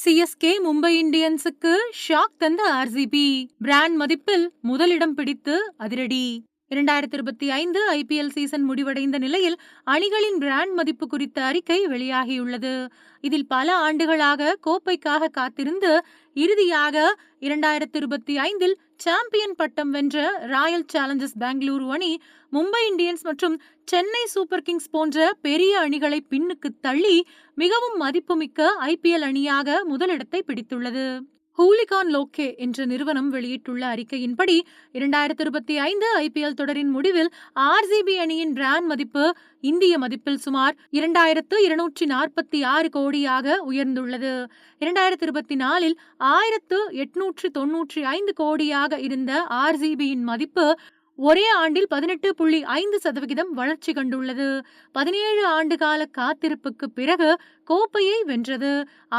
CSK Mumbai இந்தியன்ஸுக்கு shock தந்த RCB brand மதிப்பில் முதலிடம் பிடித்து அதிரடி. 2025 ஐபிஎல் சீசன் முடிவடைந்த நிலையில் அணிகளின் பிராண்ட் மதிப்பு குறித்த அறிக்கை வெளியாகியுள்ளது. இதில் பல ஆண்டுகளாக கோப்பைக்காக காத்திருந்து இறுதியாக 2025 சாம்பியன் பட்டம் வென்ற ராயல் சேலஞ்சர்ஸ் பெங்களூரு அணி மும்பை இந்தியன்ஸ் மற்றும் சென்னை சூப்பர் கிங்ஸ் போன்ற பெரிய அணிகளை பின்னுக்கு தள்ளி மிகவும் மதிப்புமிக்க ஐபிஎல் அணியாக முதலிடத்தை பிடித்துள்ளது. ஹூலிகான் லோக்கே என்ற நிறுவனம் வெளியிட்டுள்ள அறிக்கையின்படி 2025 ஐபிஎல் தொடரின் முடிவில் ஆர்சிபி அணியின் பிராண்ட் மதிப்பு இந்திய மதிப்பில் சுமார் 2246 கோடியாக உயர்ந்துள்ளது. 2024 1895 கோடியாக இருந்த ஆர்சிபியின் மதிப்பு ஒரே ஆண்டில் 18.5% வளர்ச்சி கண்டுள்ளது. 17 ஆண்டுகால காத்திருப்புக்கு பிறகு கோப்பையை வென்றது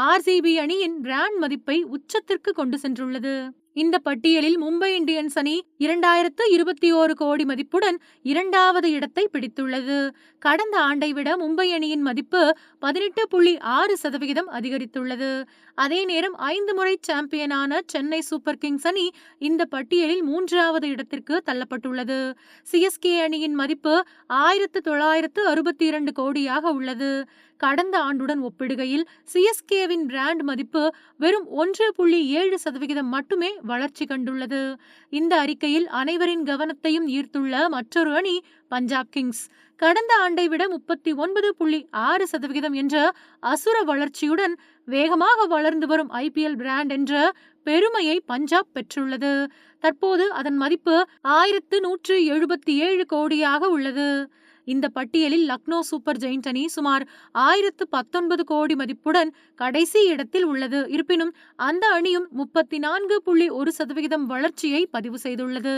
ஆர்சிபி அணியின் பிராண்ட் மதிப்பை உச்சத்திற்கு கொண்டு சென்றுள்ளது. இந்த பட்டியலில் மும்பை இந்தியன்ஸ் அணி 2021 கோடி மதிப்புடன் இரண்டாவது இடத்தை பிடித்துள்ளது. கடந்த ஆண்டை விட மும்பை அணியின் மதிப்பு 18.6% அதிகரித்துள்ளது. அதே நேரம் 5 முறை சாம்பியனான சென்னை சூப்பர் கிங்ஸ் அணி இந்த பட்டியலில் 3வது இடத்திற்கு தள்ளப்பட்டுள்ளது. சிஎஸ்கே அணியின் மதிப்பு 1962 கோடியாக உள்ளது. கடந்த ஆண்டுடன் ஒப்பிடுகையில் சிஎஸ்கேவின் பிராண்ட் மதிப்பு வெறும் 1.7% மட்டுமே வளர்ச்சி கண்டுள்ளது. இந்த அறிக்கையில் அனைவரின் கவனத்தையும் ஈர்த்துள்ள மற்றொரு அணி பஞ்சாப் கிங்ஸ். கடந்த ஆண்டை விட 39.6% என்ற அசுர வளர்ச்சியுடன் வேகமாக வளர்ந்து வரும் ஐபிஎல் பிராண்ட் என்ற பெருமையை பஞ்சாப் பெற்றுள்ளது. தற்போது அதன் மதிப்பு 1177 கோடியாக உள்ளது. இந்த பட்டியலில் லக்னோ சூப்பர் ஜெயிண்ட் அணி சுமார் 1019 கோடி மதிப்புடன் கடைசி இடத்தில் உள்ளது. இருப்பினும் அந்த அணியும் 34.1% வளர்ச்சியை பதிவு செய்துள்ளது.